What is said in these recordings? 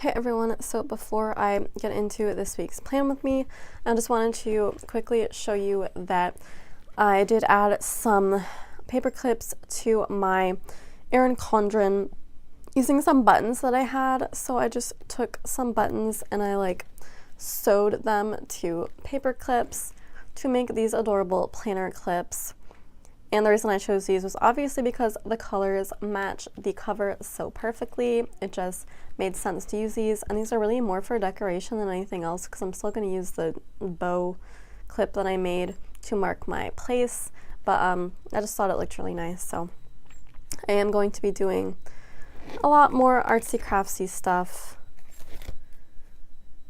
Hey everyone, so before I get into this week's plan with me, I just wanted to quickly show you that I did add some paper clips to my Erin Condren using some buttons that I had. So I just took some buttons and I sewed them to paper clips to make these adorable planner clips. And the reason I chose these was obviously because the colors match the cover so perfectly. It just made sense to use these, and these are really more for decoration than anything else because I'm still going to use the bow clip that I made to mark my place, but I just thought it looked really nice. So I am going to be doing a lot more artsy craftsy stuff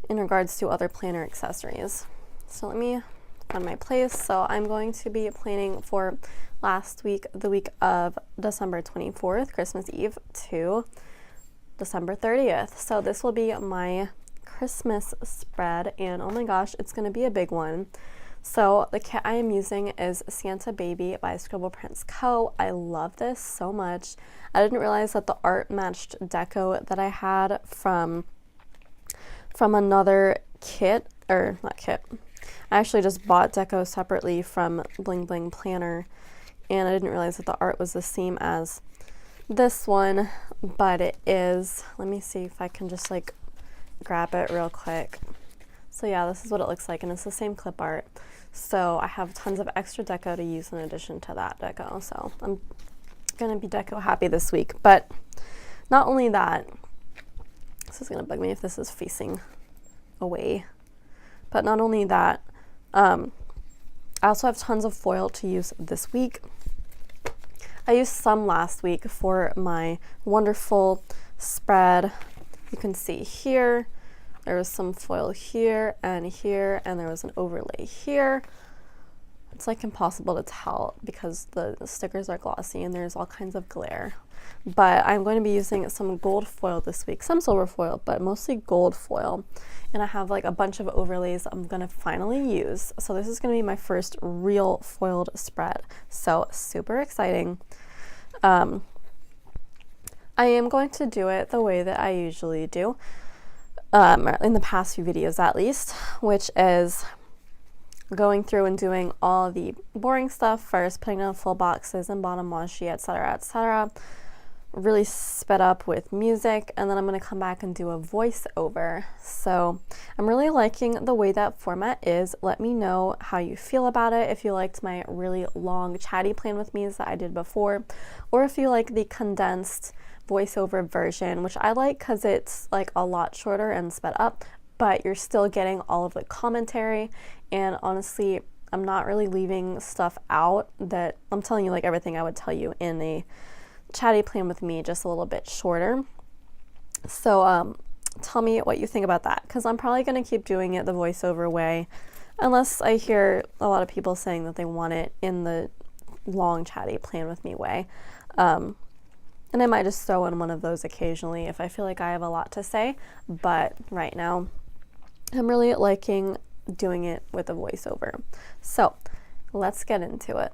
in regards to other planner accessories. So let me find my place. So I'm going to be planning for last week, the week of December 24th, Christmas Eve, to December 30th. So this will be my Christmas spread, and oh my gosh, it's going to be a big one. So the kit I am using is Santa Baby by ScribblePrintsCo. I love this so much. I didn't realize that the art matched deco that I had from another kit, or not kit. I actually just bought deco separately from Bling Bling Planner, and I didn't realize that the art was the same as this one, but it is. Let me see if I can just grab it real quick. So yeah, this is what it looks like, and it's the same clip art. So I have tons of extra deco to use in addition to that deco. So I'm gonna be deco happy this week. But not only that, this is gonna bug me if this is facing away. But not only that, I also have tons of foil to use this week. I used some last week for my wonderful spread. You can see here, there was some foil here, and there was an overlay here. It's impossible to tell because the stickers are glossy and there's all kinds of glare. But I'm going to be using some gold foil this week, some silver foil, but mostly gold foil. And I have a bunch of overlays I'm going to finally use. So this is going to be my first real foiled spread. So super exciting. I am going to do it the way that I usually do, in the past few videos at least, which is going through and doing all the boring stuff first, putting on full boxes and bottom washi, etc., really sped up with music, and then I'm going to come back and do a voiceover. So I'm really liking the way that format is. Let me know how you feel about it, if you liked my really long chatty plan with me's that I did before, or if you like the condensed voiceover version, which I like because it's a lot shorter and sped up, but you're still getting all of the commentary. And honestly, I'm not really leaving stuff out that I'm telling you everything I would tell you in a chatty plan with me, just a little bit shorter. So tell me what you think about that, because I'm probably going to keep doing it the voiceover way unless I hear a lot of people saying that they want it in the long chatty plan with me way. And I might just throw in one of those occasionally if I feel like I have a lot to say, but right now I'm really liking doing it with a voiceover. So let's get into it.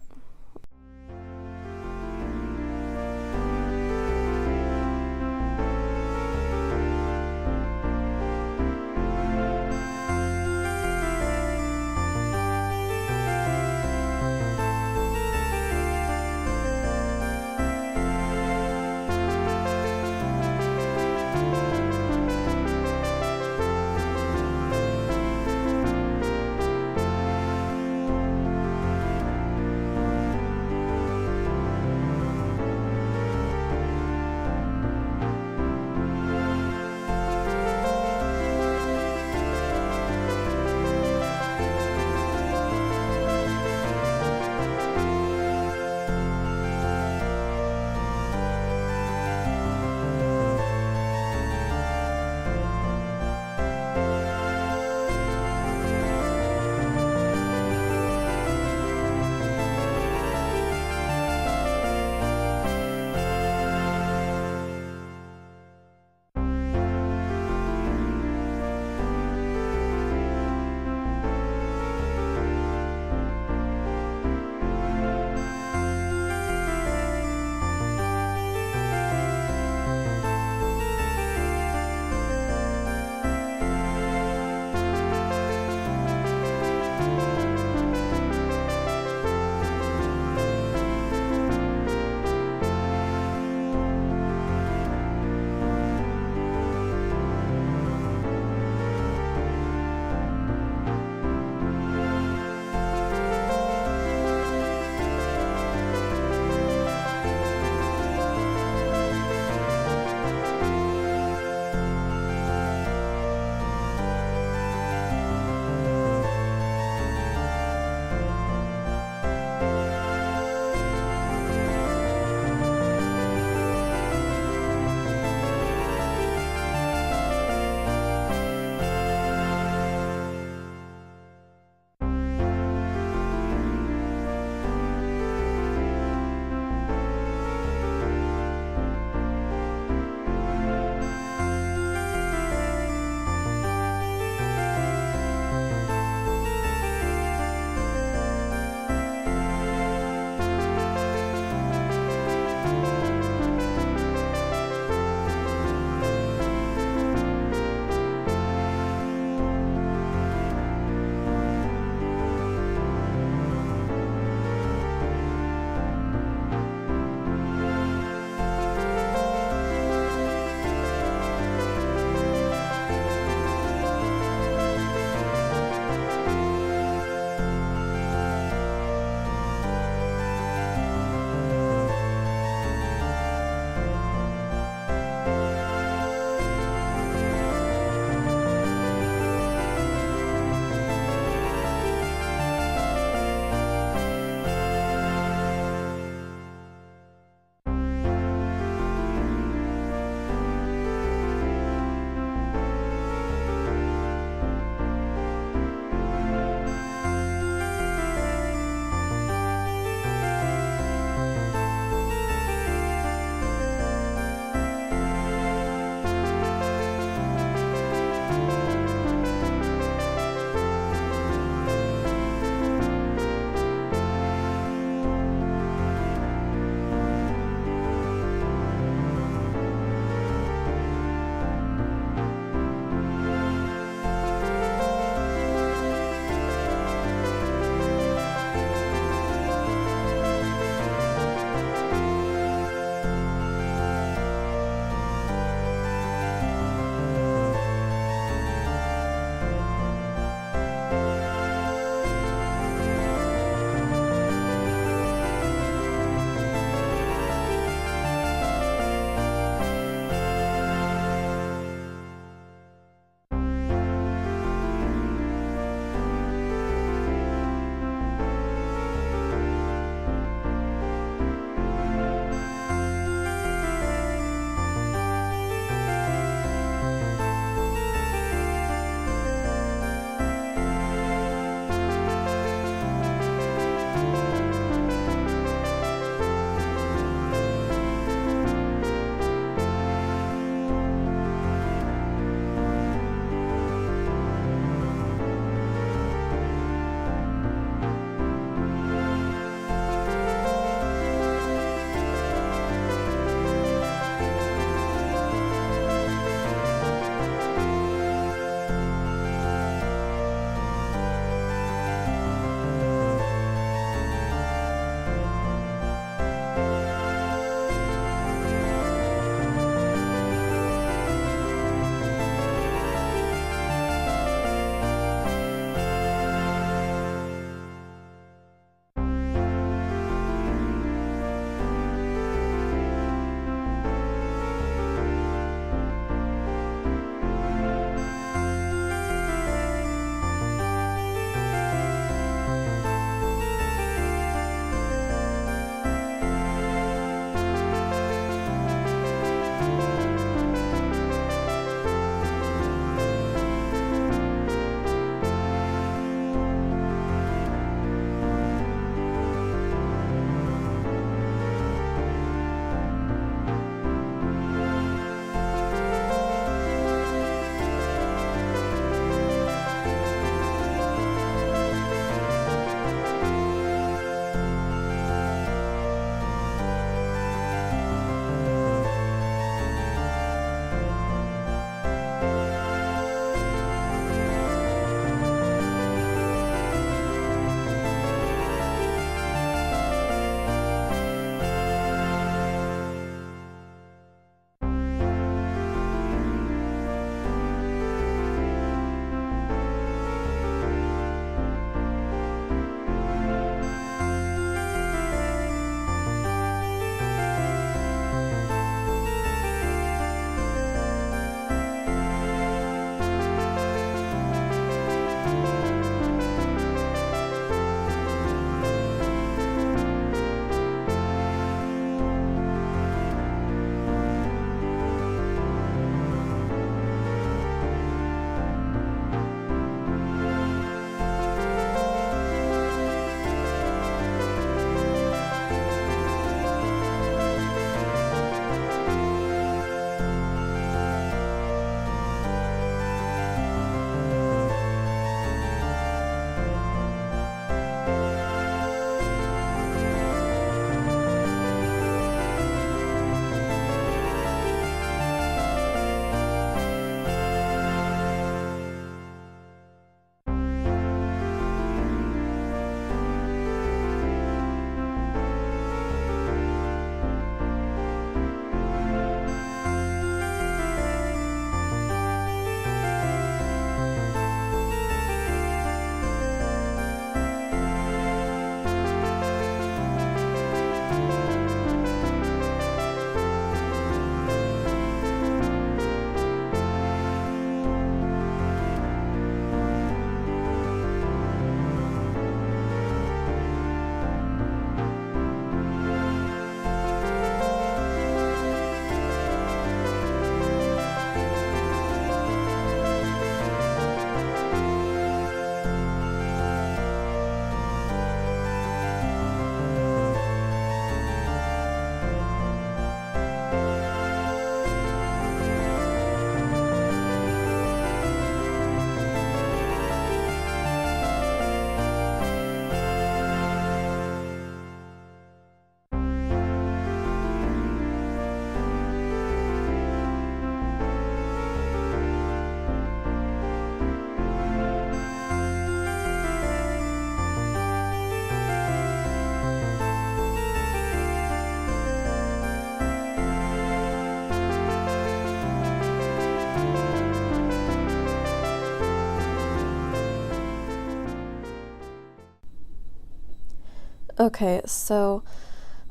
Okay, so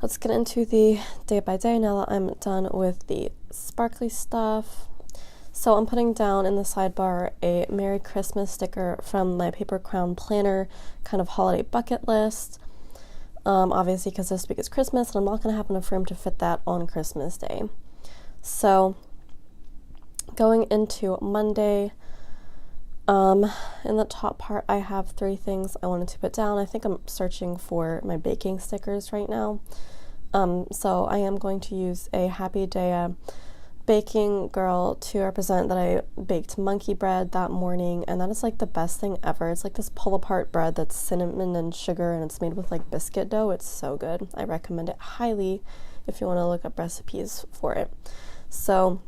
let's get into the day by day now that I'm done with the sparkly stuff. So I'm putting down in the sidebar a Merry Christmas sticker from my Paper Crown Planner kind of holiday bucket list. Obviously because this week is Christmas and I'm not going to have enough room to fit that on Christmas Day. So going into Monday, in the top part I have 3 things I wanted to put down. I think I'm searching for my baking stickers right now. So I am going to use a Happy Day baking girl to represent that I baked monkey bread that morning, and that is like the best thing ever. It's like this pull apart bread that's cinnamon and sugar, and it's made with like biscuit dough. It's so good. I recommend it highly if you want to look up recipes for it. So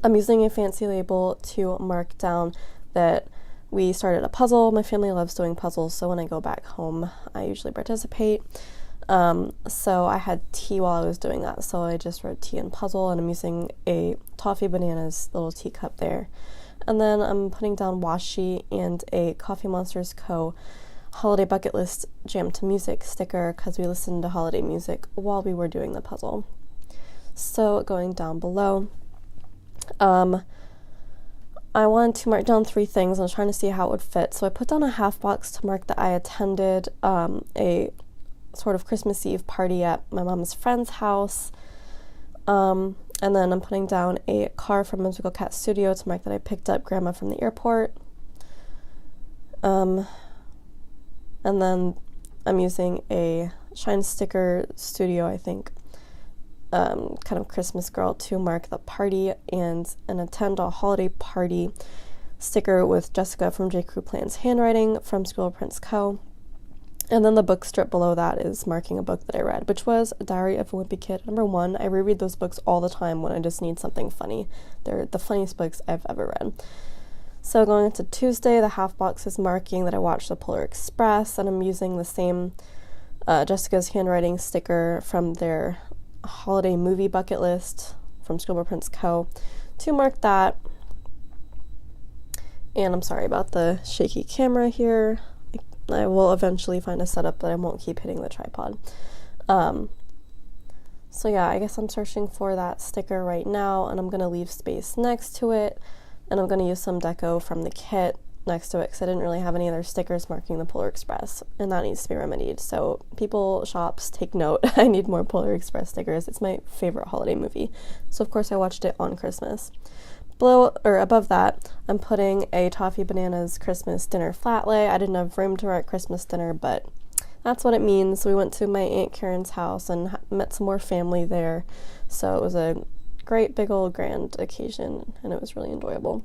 I'm using a fancy label to mark down that we started a puzzle. My family loves doing puzzles, so when I go back home I usually participate. So I had tea while I was doing that, so I just wrote tea and puzzle, and I'm using a Toffee Bananas little teacup there. And then I'm putting down washi and a Coffee Monsters Co. holiday bucket list jam to music sticker because we listened to holiday music while we were doing the puzzle. So going down below, I wanted to mark down 3 things. I was trying to see how it would fit, so I put down a half box to mark that I attended a sort of Christmas Eve party at my mom's friend's house, and then I'm putting down a card from Musical Cat Studio to mark that I picked up Grandma from the airport, and then I'm using a Shine Sticker Studio, I think, kind of Christmas girl to mark the party, and an attend a holiday party sticker with Jessica from J. Crew Plan's handwriting from ScribblePrintsCo. And then the book strip below that is marking a book that I read, which was Diary of a Wimpy Kid #1. I reread those books all the time when I just need something funny. They're the funniest books I've ever read. So going into Tuesday, the half box is marking that I watched the Polar Express, and I'm using the same Jessica's handwriting sticker from their holiday movie bucket list from ScribblePrintsCo to mark that. And I'm sorry about the shaky camera here. I will eventually find a setup that I won't keep hitting the tripod. So yeah, I guess I'm searching for that sticker right now, and I'm going to leave space next to it, and I'm going to use some deco from the kit next to it because I didn't really have any other stickers marking the Polar Express, and that needs to be remedied. So people, shops, take note. I need more Polar Express stickers. It's my favorite holiday movie. So of course I watched it on Christmas. Below or above that, I'm putting a Toffee Bananas Christmas dinner flat lay. I didn't have room to write Christmas dinner, but that's what it means. We went to my Aunt Karen's house and met some more family there. So it was a great big old grand occasion, and it was really enjoyable.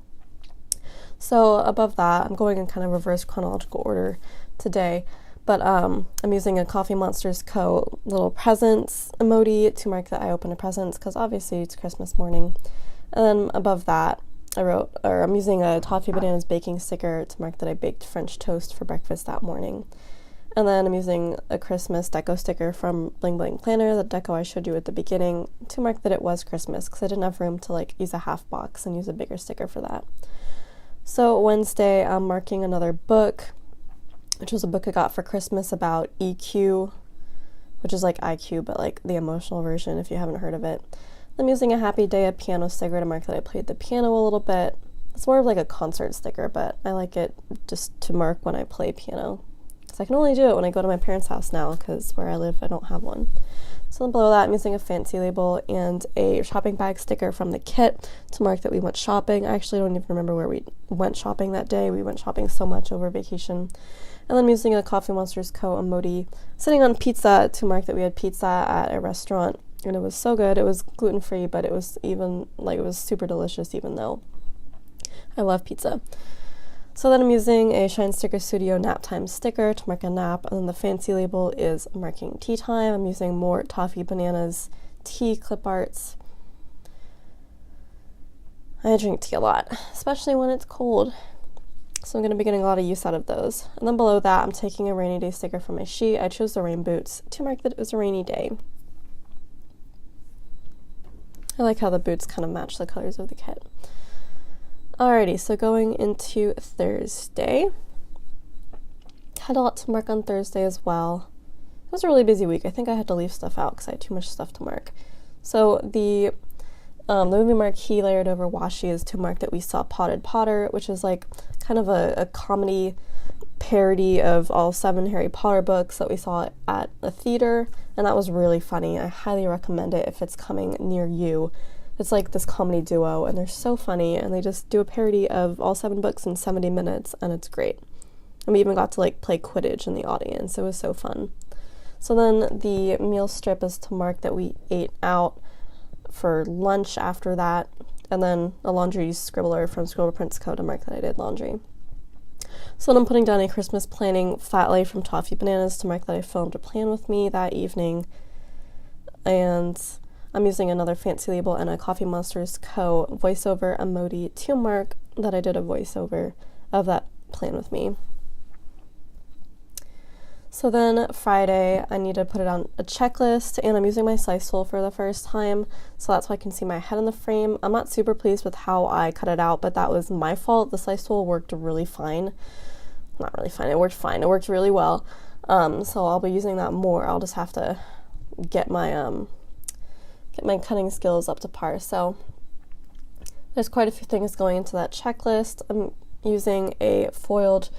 So above that, I'm going in kind of reverse chronological order today, but I'm using a Coffee Monsters Co. little presents emoji to mark that I opened a presents, because obviously it's Christmas morning. And then above that, I'm using a Toffee Bananas baking sticker to mark that I baked French toast for breakfast that morning. And then I'm using a Christmas deco sticker from Bling Bling Planner, the deco I showed you at the beginning, to mark that it was Christmas, because I didn't have room to use a half box and use a bigger sticker for that. So Wednesday, I'm marking another book, which was a book I got for Christmas about EQ, which is like IQ, but the emotional version if you haven't heard of it. I'm using a Happy Day piano sticker to mark that I played the piano a little bit. It's more of a concert sticker, but I like it just to mark when I play piano, because I can only do it when I go to my parents' house now, because where I live I don't have one. So then below that, I'm using a fancy label and a shopping bag sticker from the kit to mark that we went shopping. I actually don't even remember where we went shopping that day. We went shopping so much over vacation. And then I'm using a Coffee Monsters Co. emoji sitting on pizza to mark that we had pizza at a restaurant. And it was so good. It was gluten-free, but it was it was super delicious, even though I love pizza. So then I'm using a Shine Sticker Studio nap time sticker to mark a nap, and then the fancy label is marking tea time. I'm using more Toffee Bananas tea clip arts. I drink tea a lot, especially when it's cold, so I'm going to be getting a lot of use out of those. And then below that, I'm taking a rainy day sticker from my sheet. I chose the rain boots to mark that it was a rainy day. I like how the boots kind of match the colors of the kit. Alrighty, so going into Thursday. Had a lot to mark on Thursday as well. it was a really busy week. I think I had to leave stuff out because I had too much stuff to mark. So the movie marquee layered over washi is to mark that we saw Potted Potter, which is like kind of a comedy parody of all 7 Harry Potter books that we saw at a theater, and that was really funny. I highly recommend it if it's coming near you. It's like this comedy duo, and they're so funny, and they just do a parody of all 7 books in 70 minutes, and it's great. And we even got to like play Quidditch in the audience. It was so fun. So then the meal strip is to mark that we ate out for lunch after that, and then a laundry scribbler from ScribblePrintsCo to mark that I did laundry. So then I'm putting down a Christmas planning flat lay from Toffee Bananas to mark that I filmed a plan with me that evening. And I'm using another fancy label and a Coffee Monsters Co. voiceover emoji to mark that I did a voiceover of that plan with me. So then Friday, I need to put it on a checklist, and I'm using my slice tool for the first time, so that's why I can see my head in the frame. I'm not super pleased with how I cut it out, but that was my fault. The slice tool worked really fine. Not really fine, it worked fine. It worked really well. So I'll be using that more. I'll just have to get my cutting skills up to par. So there's quite a few things going into that checklist. I'm using a foiled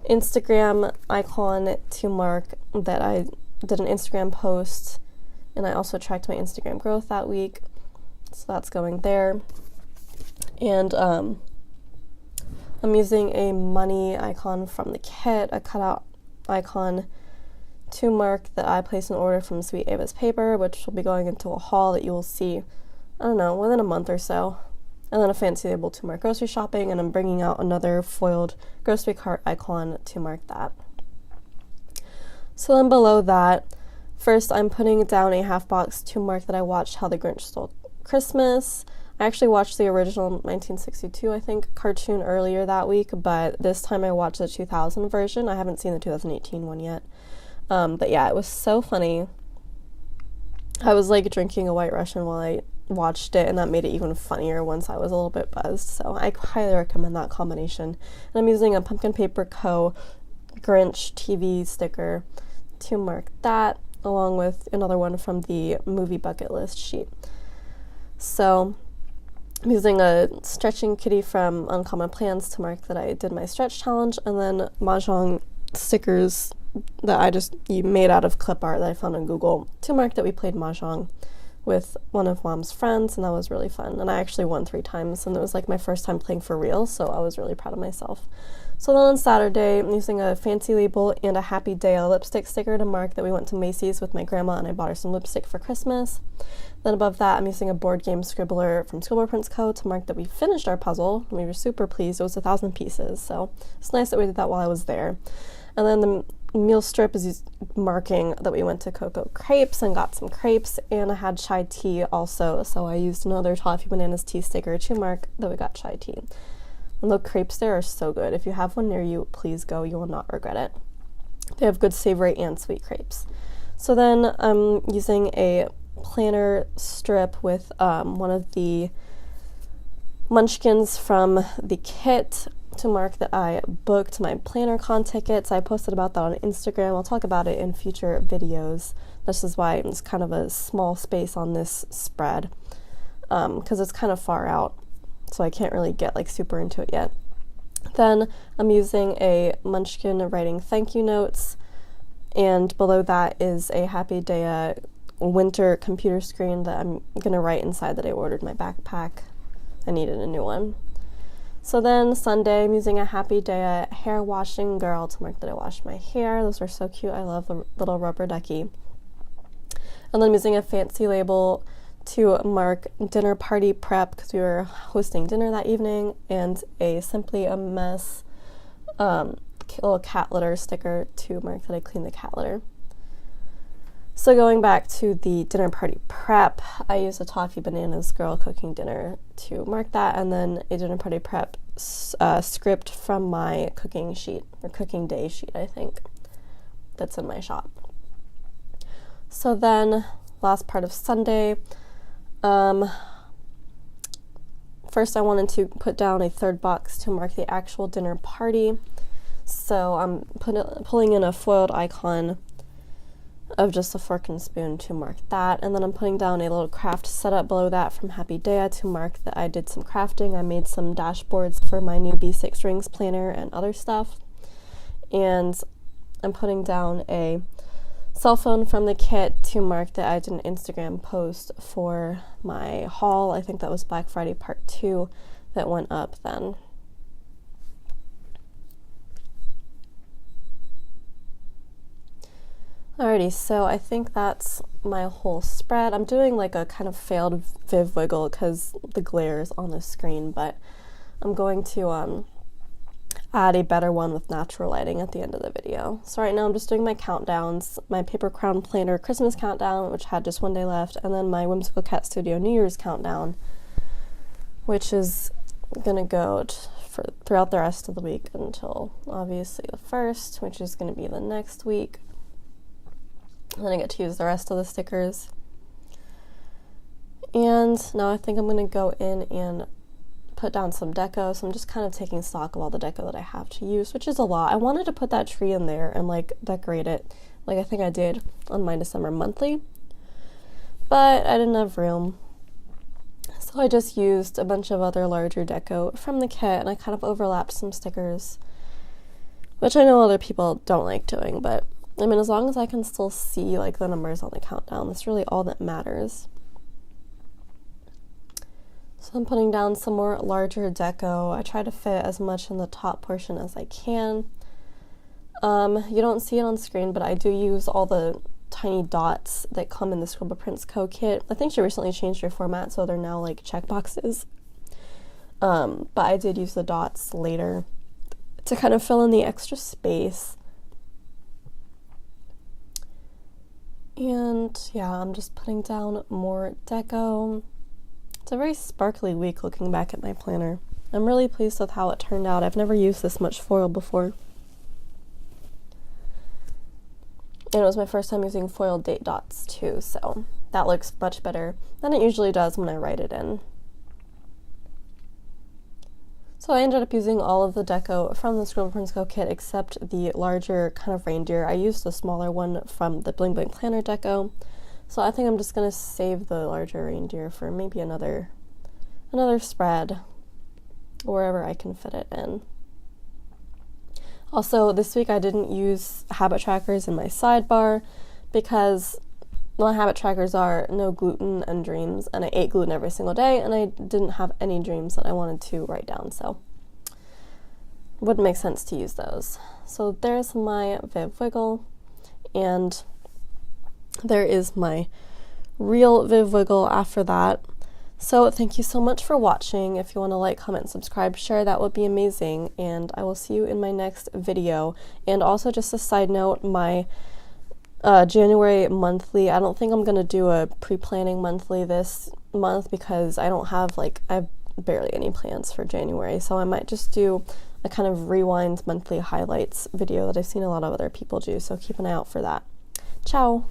Instagram icon to mark that I did an Instagram post, and I also tracked my Instagram growth that week, so that's going there. And I'm using a money icon from the kit, a cutout icon, to mark that I placed an order from Sweet Ava's Paper, which will be going into a haul that you will see, I don't know, within a month or so. And then a fancy label to mark grocery shopping, and I'm bringing out another foiled grocery cart icon to mark that. So then below that, first I'm putting down a half box to mark that I watched How the Grinch Stole Christmas. I actually watched the original 1962, I think, cartoon earlier that week, but this time I watched the 2000 version. I haven't seen the 2018 one yet. But yeah, it was so funny. I was like drinking a White Russian while I watched it, and that made it even funnier once I was a little bit buzzed, so I highly recommend that combination. And I'm using a Pumpkin Paper Co. Grinch TV sticker to mark that, along with another one from the movie bucket list sheet. So I'm using a stretching kitty from Uncommon Plans to mark that I did my stretch challenge, and then Mahjong stickers that I just made out of clip art that I found on Google to mark that we played Mahjong with one of Mom's friends, and that was really fun. And I actually won 3 times, and it was like my first time playing for real, so I was really proud of myself. So then on Saturday, I'm using a fancy label and a Happy Day lipstick sticker to mark that we went to Macy's with my grandma and I bought her some lipstick for Christmas. Then above that, I'm using a board game scribbler from ScribblePrintsCo to mark that we finished our puzzle. We were super pleased. It was 1,000 pieces, so it's nice that we did that while I was there. And then the meal strip is marking that we went to Cocoa Crepes and got some crepes, and I had chai tea also, so I used another Toffee Bananas tea sticker to mark that we got chai tea. And the crepes there are so good. If you have one near you, please go. You will not regret it. They have good savory and sweet crepes. So then I'm using a planner strip with one of the munchkins from the kit to mark that I booked my planner con tickets. I posted about that on Instagram. I'll talk about it in future videos. This is why it's kind of a small space on this spread, because it's kind of far out, so I can't really get like super into it yet. Then I'm using a munchkin writing thank you notes, and below that is a Happy Day winter computer screen that I'm gonna write inside that I ordered my backpack. I needed a new one. So then Sunday, I'm using a Happy Day hair washing girl to mark that I washed my hair. Those are so cute. I love the little rubber ducky. And then I'm using a fancy label to mark dinner party prep because we were hosting dinner that evening, and a Simply a Mess little cat litter sticker to mark that I cleaned the cat litter. So going back to the dinner party prep, I used a Toffee Bananas girl cooking dinner to mark that, and then a dinner party prep script from my cooking sheet, or cooking day sheet, I think, that's in my shop. So then, last part of Sunday, first I wanted to put down a third box to mark the actual dinner party. So I'm pulling in a foiled icon of just a fork and spoon to mark that. And then I'm putting down a little craft setup below that from Happy Dea to mark that I did some crafting. I made some dashboards for my new B6 rings planner and other stuff. And I'm putting down a cell phone from the kit to mark that I did an Instagram post for my haul. I think that was Black Friday Part 2 that went up then. Alrighty, so I think that's my whole spread. I'm doing like a kind of failed Viv wiggle because the glare is on the screen, but I'm going to add a better one with natural lighting at the end of the video. So right now I'm just doing my countdowns, my Paper Crown Planner Christmas countdown, which had just 1 day left, and then my Whimsical Cat Studio New Year's countdown, which is gonna go throughout the rest of the week until obviously the 1st, which is gonna be the next week. And then I get to use the rest of the stickers. And now I think I'm going to go in and put down some deco. So I'm just kind of taking stock of all the deco that I have to use, which is a lot. I wanted to put that tree in there and like decorate it like I think I did on my December monthly, but I didn't have room. So I just used a bunch of other larger deco from the kit, and I kind of overlapped some stickers, which I know other people don't like doing, but I mean, as long as I can still see like the numbers on the countdown, that's really all that matters. So I'm putting down some more larger deco. I try to fit as much in the top portion as I can. You don't see it on screen, but I do use all the tiny dots that come in the ScribblePrintsCo kit. I think she recently changed her format, so they're now like checkboxes. But I did use the dots later to kind of fill in the extra space. And yeah, I'm just putting down more deco. It's a very sparkly week looking back at my planner. I'm really pleased with how it turned out. I've never used this much foil before. And it was my first time using foil date dots too, so that looks much better than it usually does when I write it in. So I ended up using all of the deco from the ScribblePrintsCo kit except the larger kind of reindeer. I used the smaller one from the Bling Bling Planner deco. So I think I'm just going to save the larger reindeer for maybe another spread, wherever I can fit it in. Also, this week I didn't use habit trackers in my sidebar because my habit trackers are no gluten and dreams, and I ate gluten every single day, and I didn't have any dreams that I wanted to write down, so it wouldn't make sense to use those. So there's my Viv Wiggle, and there is my real Viv Wiggle after that. So thank you so much for watching. If you want to like, comment, subscribe, share, that would be amazing, and I will see you in my next video. And also, just a side note, my January monthly, I don't think I'm going to do a pre-planning monthly this month because I have barely any plans for January, so I might just do a kind of rewind monthly highlights video that I've seen a lot of other people do, so keep an eye out for that. Ciao!